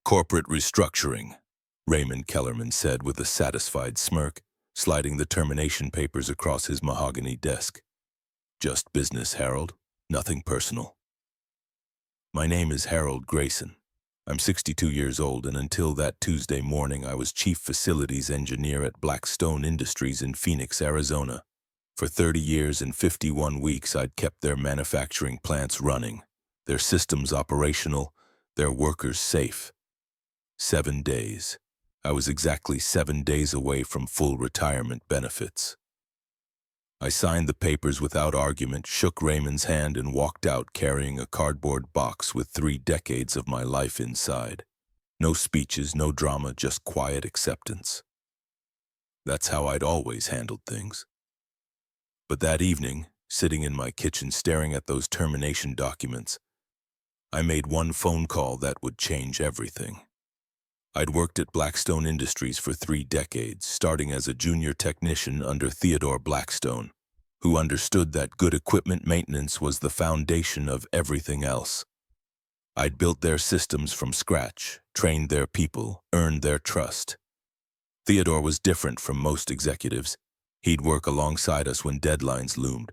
Corporate restructuring, Raymond Kellerman said with a satisfied smirk, sliding the termination papers across his mahogany desk. Just business, Harold. Nothing personal. My name is Harold Grayson. I'm 62 years old, and until that Tuesday morning, I was Chief Facilities Engineer at Blackstone Industries in Phoenix, Arizona. For 30 years and 51 weeks, I'd kept their manufacturing plants running, their systems operational, their workers safe. 7 days. I was exactly 7 days away from full retirement benefits. I signed the papers without argument, shook Raymond's hand, and walked out carrying a cardboard box with 3 decades of my life inside. No speeches, no drama, just quiet acceptance. That's how I'd always handled things. But that evening, sitting in my kitchen staring at those termination documents, I made one phone call that would change everything. I'd worked at Blackstone Industries for 3 decades, starting as a junior technician under Theodore Blackstone, who understood that good equipment maintenance was the foundation of everything else. I'd built their systems from scratch, trained their people, earned their trust. Theodore was different from most executives. He'd work alongside us when deadlines loomed.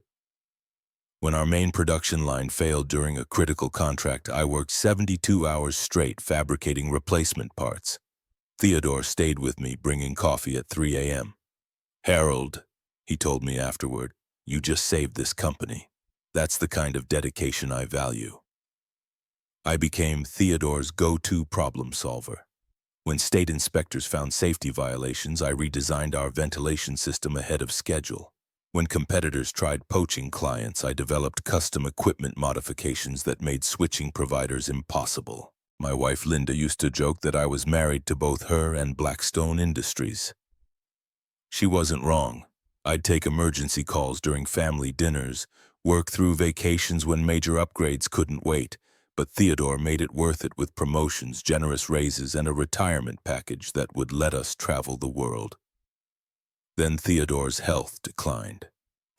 When our main production line failed during a critical contract, I worked 72 hours straight fabricating replacement parts. Theodore stayed with me, bringing coffee at 3 a.m. "Harold," he told me afterward, "you just saved this company. That's the kind of dedication I value." I became Theodore's go-to problem solver. When state inspectors found safety violations, I redesigned our ventilation system ahead of schedule. When competitors tried poaching clients, I developed custom equipment modifications that made switching providers impossible. My wife Linda used to joke that I was married to both her and Blackstone Industries. She wasn't wrong. I'd take emergency calls during family dinners, work through vacations when major upgrades couldn't wait, but Theodore made it worth it with promotions, generous raises, and a retirement package that would let us travel the world. Then Theodore's health declined.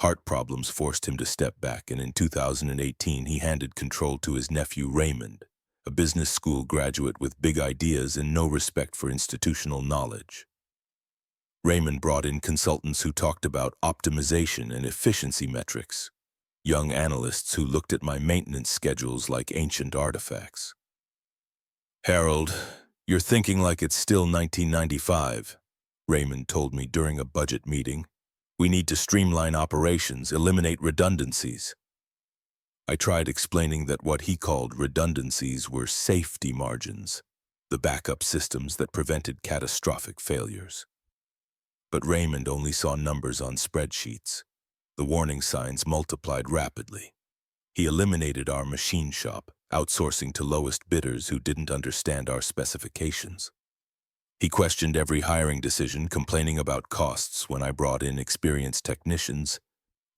Heart problems forced him to step back, and in 2018 he handed control to his nephew Raymond, a business school graduate with big ideas and no respect for institutional knowledge. Raymond brought in consultants who talked about optimization and efficiency metrics, young analysts who looked at my maintenance schedules like ancient artifacts. "Harold, you're thinking like it's still 1995. Raymond told me during a budget meeting. "We need to streamline operations, eliminate redundancies." I tried explaining that what he called redundancies were safety margins, the backup systems that prevented catastrophic failures. But Raymond only saw numbers on spreadsheets. The warning signs multiplied rapidly. He eliminated our machine shop, outsourcing to lowest bidders who didn't understand our specifications. He questioned every hiring decision, complaining about costs when I brought in experienced technicians,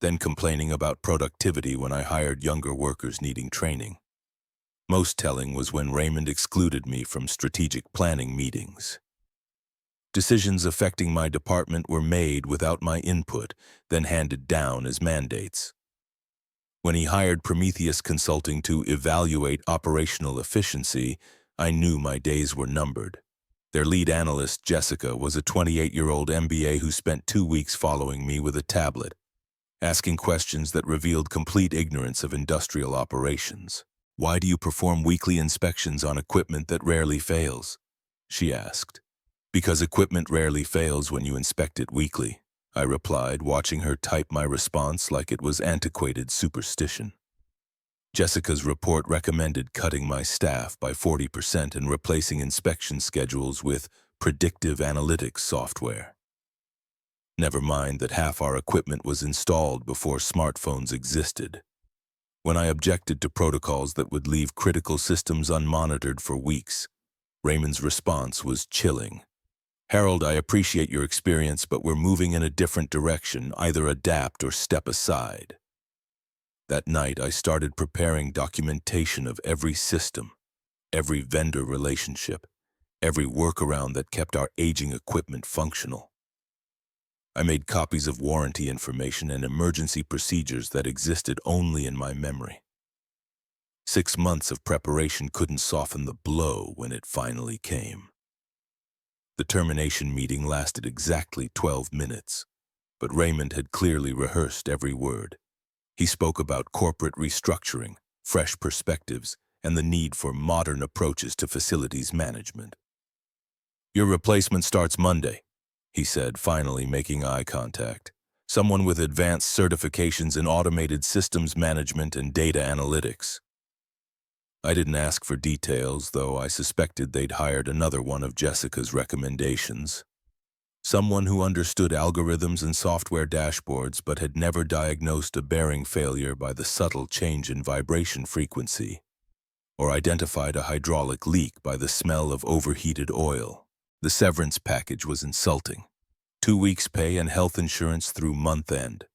then complaining about productivity when I hired younger workers needing training. Most telling was when Raymond excluded me from strategic planning meetings. Decisions affecting my department were made without my input, then handed down as mandates. When he hired Prometheus Consulting to evaluate operational efficiency, I knew my days were numbered. Their lead analyst, Jessica, was a 28-year-old MBA who spent 2 weeks following me with a tablet, asking questions that revealed complete ignorance of industrial operations. "Why do you perform weekly inspections on equipment that rarely fails?" she asked. "Because equipment rarely fails when you inspect it weekly," I replied, watching her type my response like it was antiquated superstition. Jessica's report recommended cutting my staff by 40% and replacing inspection schedules with predictive analytics software. Never mind that half our equipment was installed before smartphones existed. When I objected to protocols that would leave critical systems unmonitored for weeks, Raymond's response was chilling. "Harold, I appreciate your experience, but we're moving in a different direction. Either adapt or step aside." That night, I started preparing documentation of every system, every vendor relationship, every workaround that kept our aging equipment functional. I made copies of warranty information and emergency procedures that existed only in my memory. 6 months of preparation couldn't soften the blow when it finally came. The termination meeting lasted exactly 12 minutes, but Raymond had clearly rehearsed every word. He spoke about corporate restructuring, fresh perspectives, and the need for modern approaches to facilities management. "Your replacement starts Monday," he said, finally making eye contact. "Someone with advanced certifications in automated systems management and data analytics." I didn't ask for details, though I suspected they'd hired another one of Jessica's recommendations. Someone who understood algorithms and software dashboards but had never diagnosed a bearing failure by the subtle change in vibration frequency, or identified a hydraulic leak by the smell of overheated oil. The severance package was insulting. 2 weeks' pay and health insurance through month end.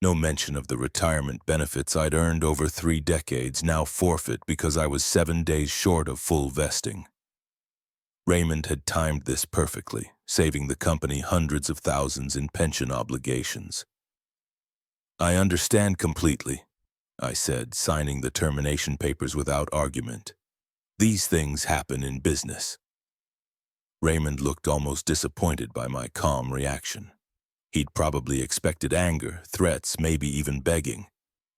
No mention of the retirement benefits I'd earned over 3 decades, now forfeit because I was 7 days short of full vesting. Raymond had timed this perfectly, saving the company hundreds of thousands in pension obligations. "I understand completely," I said, signing the termination papers without argument. "These things happen in business." Raymond looked almost disappointed by my calm reaction. He'd probably expected anger, threats, maybe even begging.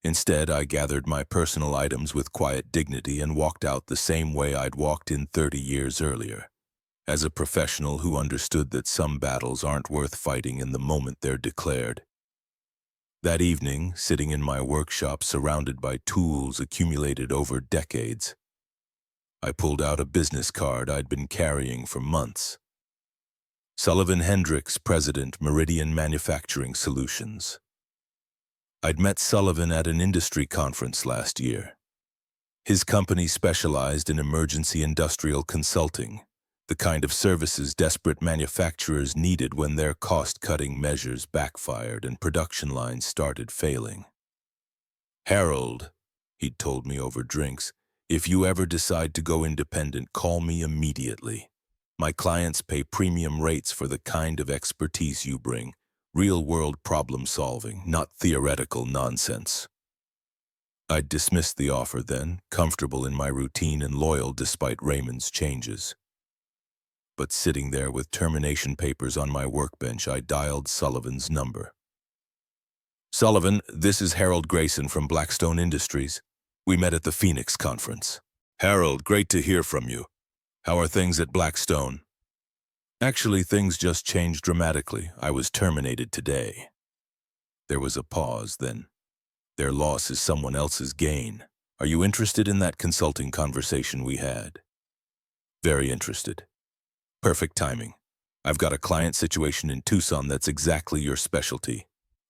Instead, I gathered my personal items with quiet dignity and walked out the same way I'd walked in 30 years earlier, as a professional who understood that some battles aren't worth fighting in the moment they're declared. That evening, sitting in my workshop surrounded by tools accumulated over decades, I pulled out a business card I'd been carrying for months. Sullivan Hendricks, President, Meridian Manufacturing Solutions. I'd met Sullivan at an industry conference last year. His company specialized in emergency industrial consulting, the kind of services desperate manufacturers needed when their cost-cutting measures backfired and production lines started failing. "Harold," he'd told me over drinks, "if you ever decide to go independent, call me immediately. My clients pay premium rates for the kind of expertise you bring, real-world problem-solving, not theoretical nonsense." I'd dismissed the offer then, comfortable in my routine and loyal despite Raymond's changes. But sitting there with termination papers on my workbench, I dialed Sullivan's number. "Sullivan, this is Harold Grayson from Blackstone Industries. We met at the Phoenix conference." "Harold, great to hear from you. How are things at Blackstone?" "Actually, things just changed dramatically. I was terminated today." There was a pause, then. "Their loss is someone else's gain. Are you interested in that consulting conversation we had?" "Very interested." "Perfect timing. I've got a client situation in Tucson that's exactly your specialty.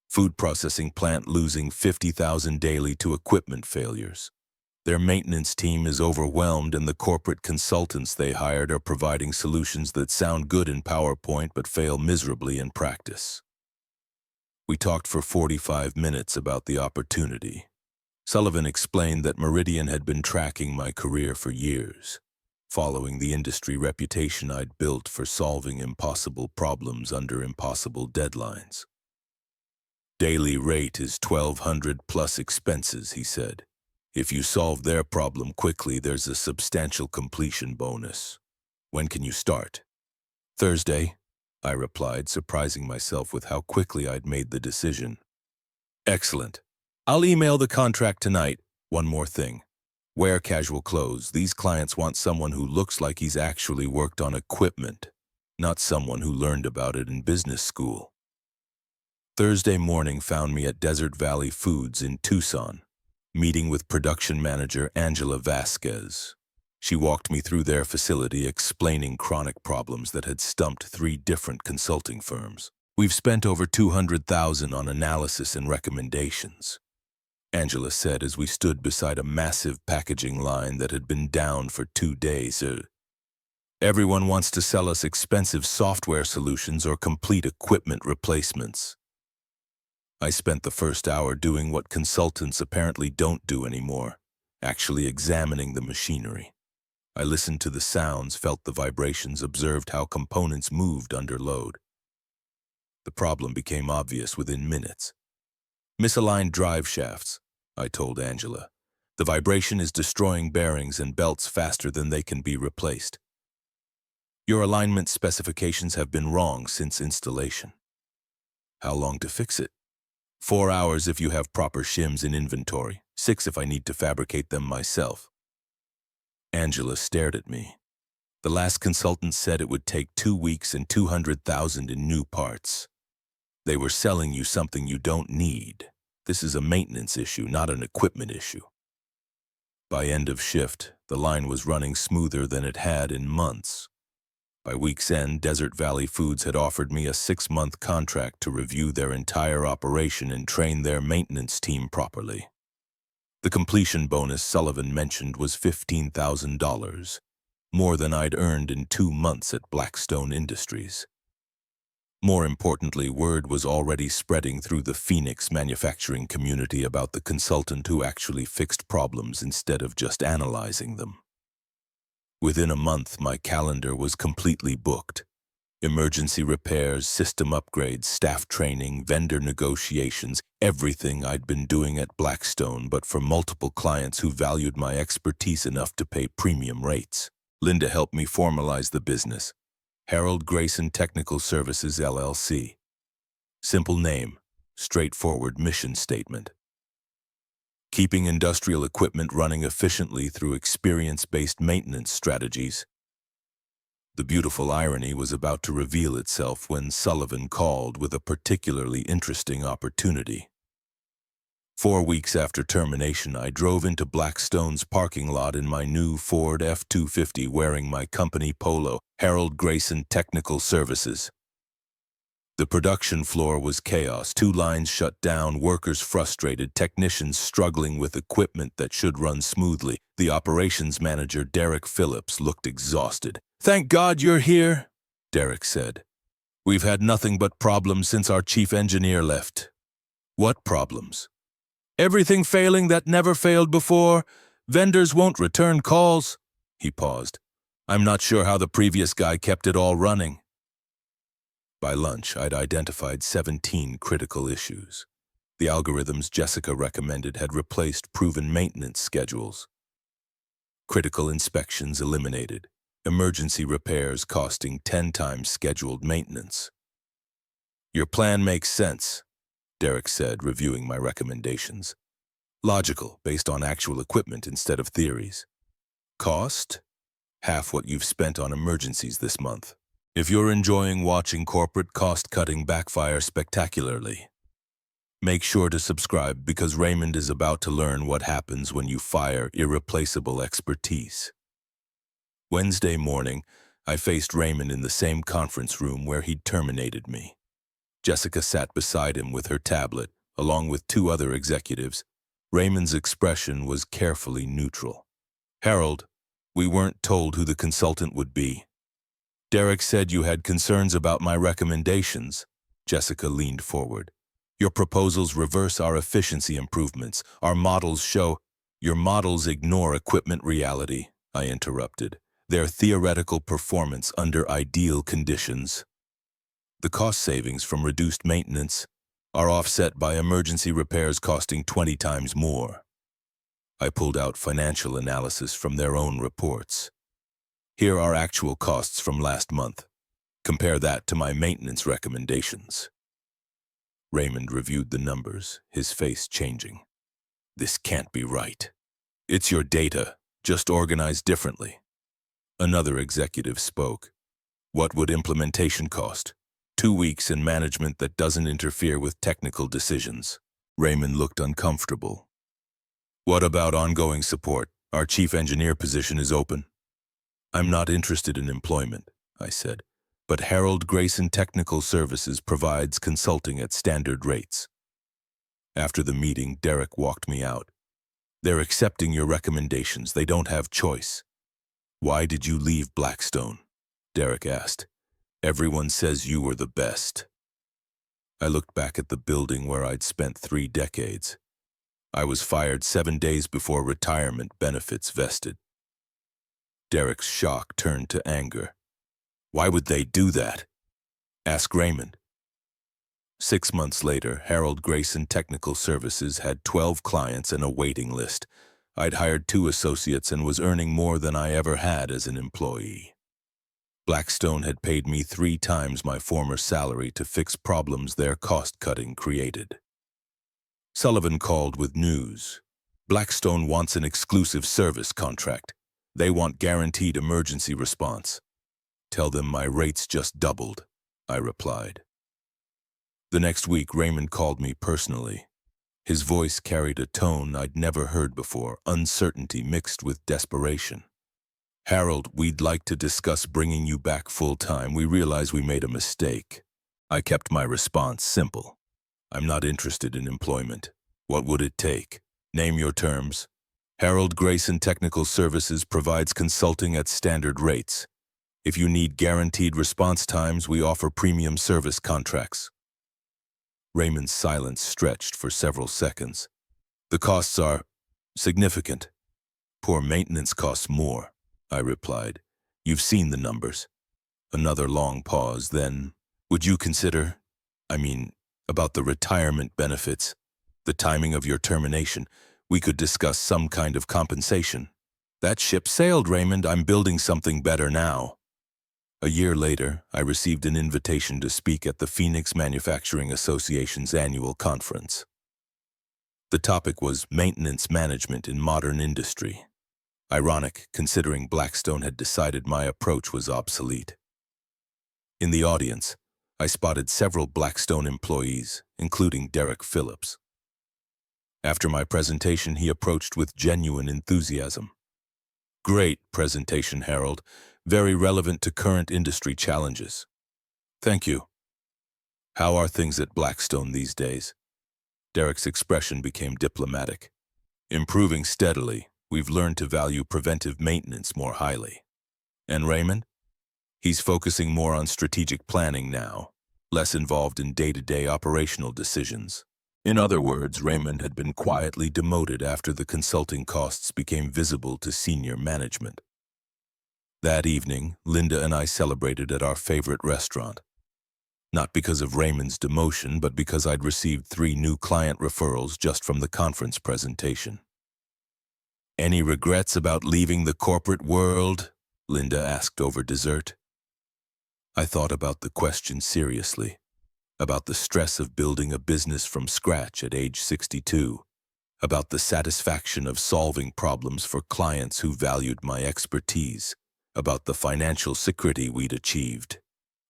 Food processing plant losing 50,000 daily to equipment failures. Their maintenance team is overwhelmed, and the corporate consultants they hired are providing solutions that sound good in PowerPoint but fail miserably in practice." We talked for 45 minutes about the opportunity. Sullivan explained that Meridian had been tracking my career for years, following the industry reputation I'd built for solving impossible problems under impossible deadlines. "Daily rate is $1,200 plus expenses," he said. "If you solve their problem quickly, there's a substantial completion bonus. When can you start?" "Thursday," I replied, surprising myself with how quickly I'd made the decision. "Excellent. I'll email the contract tonight. One more thing. Wear casual clothes. These clients want someone who looks like he's actually worked on equipment, not someone who learned about it in business school." Thursday morning found me at Desert Valley Foods in Tucson, meeting with production manager Angela Vasquez. She walked me through their facility, explaining chronic problems that had stumped 3 different consulting firms. "We've spent over $200,000 on analysis and recommendations," Angela said as we stood beside a massive packaging line that had been down for 2 days. "Everyone wants to sell us expensive software solutions or complete equipment replacements." I spent the first hour doing what consultants apparently don't do anymore, actually examining the machinery. I listened to the sounds, felt the vibrations, observed how components moved under load. The problem became obvious within minutes. "Misaligned drive shafts," I told Angela. The vibration is destroying bearings and belts faster than they can be replaced. Your alignment specifications have been wrong since installation. How long to fix it? 4 hours if you have proper shims in inventory, 6 if I need to fabricate them myself. Angela stared at me. The last consultant said it would take 2 weeks and 200,000 in new parts. They were selling you something you don't need. This is a maintenance issue, not an equipment issue. By end of shift, the line was running smoother than it had in months. By week's end, Desert Valley Foods had offered me a 6-month contract to review their entire operation and train their maintenance team properly. The completion bonus Sullivan mentioned was $15,000, more than I'd earned in 2 months at Blackstone Industries. More importantly, word was already spreading through the Phoenix manufacturing community about the consultant who actually fixed problems instead of just analyzing them. Within a month, my calendar was completely booked. Emergency repairs, system upgrades, staff training, vendor negotiations, everything I'd been doing at Blackstone, but for multiple clients who valued my expertise enough to pay premium rates. Linda helped me formalize the business. Harold Grayson Technical Services, LLC. Simple name, straightforward mission statement. Keeping industrial equipment running efficiently through experience-based maintenance strategies. The beautiful irony was about to reveal itself when Sullivan called with a particularly interesting opportunity. 4 weeks after termination, I drove into Blackstone's parking lot in my new Ford F-250 wearing my company polo, Harold Grayson Technical Services. The production floor was chaos, 2 lines shut down, workers frustrated, technicians struggling with equipment that should run smoothly. The operations manager, Derek Phillips, looked exhausted. "Thank God you're here," Derek said. "We've had nothing but problems since our chief engineer left." "What problems?" "Everything failing that never failed before. Vendors won't return calls." He paused. "I'm not sure how the previous guy kept it all running." By lunch, I'd identified 17 critical issues. The algorithms Jessica recommended had replaced proven maintenance schedules. Critical inspections eliminated. Emergency repairs costing 10 times scheduled maintenance. "Your plan makes sense," Derek said, reviewing my recommendations. "Logical, based on actual equipment instead of theories. Cost? Half what you've spent on emergencies this month. If you're enjoying watching corporate cost-cutting backfire spectacularly, make sure to subscribe because Raymond is about to learn what happens when you fire irreplaceable expertise." Wednesday morning, I faced Raymond in the same conference room where he'd terminated me. Jessica sat beside him with her tablet, along with 2 other executives. Raymond's expression was carefully neutral. "Harold, we weren't told who the consultant would be. Derek said you had concerns about my recommendations." Jessica leaned forward. "Your proposals reverse our efficiency improvements. Our models show—" "Your models ignore equipment reality," I interrupted. "Their theoretical performance under ideal conditions. The cost savings from reduced maintenance are offset by emergency repairs costing 20 times more." I pulled out financial analysis from their own reports. "Here are actual costs from last month. Compare that to my maintenance recommendations." Raymond reviewed the numbers, his face changing. "This can't be right. It's your data, just organized differently." Another executive spoke. "What would implementation cost? 2 weeks in management that doesn't interfere with technical decisions." Raymond looked uncomfortable. "What about ongoing support? Our chief engineer position is open." "I'm not interested in employment," I said, "but Harold Grayson Technical Services provides consulting at standard rates." After the meeting, Derek walked me out. "They're accepting your recommendations. They don't have choice." "Why did you leave Blackstone?" Derek asked. "Everyone says you were the best." I looked back at the building where I'd spent 3 decades. I was fired 7 days before retirement benefits vested. Derek's shock turned to anger. "Why would they do that?" "Ask Raymond." 6 months later, Harold Grayson Technical Services had 12 clients and a waiting list. I'd hired 2 associates and was earning more than I ever had as an employee. Blackstone had paid me 3 times my former salary to fix problems their cost-cutting created. Sullivan called with news. Blackstone wants an exclusive service contract. They want guaranteed emergency response. Tell them my rates just doubled, I replied. The next week, Raymond called me personally. His voice carried a tone I'd never heard before, uncertainty mixed with desperation. Harold, we'd like to discuss bringing you back full-time. We realize we made a mistake. I kept my response simple. I'm not interested in employment. What would it take? Name your terms. Harold Grayson Technical Services provides consulting at standard rates. If you need guaranteed response times, we offer premium service contracts. Raymond's silence stretched for several seconds. The costs are significant. Poor maintenance costs more, I replied. You've seen the numbers. Another long pause, then, would you consider, about the retirement benefits, the timing of your termination? We could discuss some kind of compensation. That ship sailed, Raymond. I'm building something better now. A year later, I received an invitation to speak at the Phoenix Manufacturing Association's annual conference. The topic was maintenance management in modern industry. Ironic, considering Blackstone had decided my approach was obsolete. In the audience, I spotted several Blackstone employees, including Derek Phillips. After my presentation, he approached with genuine enthusiasm. Great presentation, Harold. Very relevant to current industry challenges. Thank you. How are things at Blackstone these days? Derek's expression became diplomatic. Improving steadily. We've learned to value preventive maintenance more highly. And Raymond? He's focusing more on strategic planning now, less involved in day-to-day operational decisions. In other words, Raymond had been quietly demoted after the consulting costs became visible to senior management. That evening, Linda and I celebrated at our favorite restaurant. Not because of Raymond's demotion, but because I'd received 3 new client referrals just from the conference presentation. Any regrets about leaving the corporate world? Linda asked over dessert. I thought about the question seriously, about the stress of building a business from scratch at age 62, about the satisfaction of solving problems for clients who valued my expertise, about the financial security we'd achieved.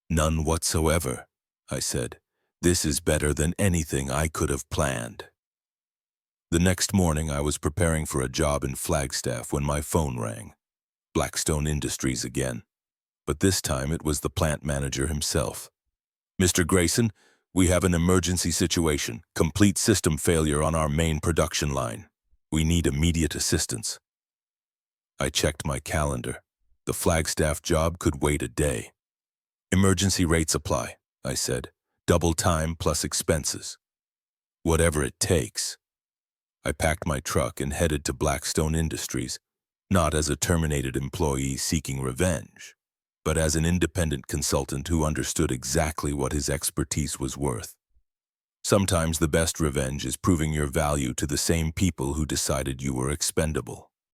None whatsoever, I said. This is better than anything I could have planned. The next morning, I was preparing for a job in Flagstaff when my phone rang. Blackstone Industries again. But this time it was the plant manager himself. Mr. Grayson, we have an emergency situation. Complete system failure on our main production line. We need immediate assistance. I checked my calendar. The Flagstaff job could wait a day. Emergency rates apply, I said. Double time plus expenses. Whatever it takes. I packed my truck and headed to Blackstone Industries, not as a terminated employee seeking revenge, but as an independent consultant who understood exactly what his expertise was worth. Sometimes the best revenge is proving your value to the same people who decided you were expendable.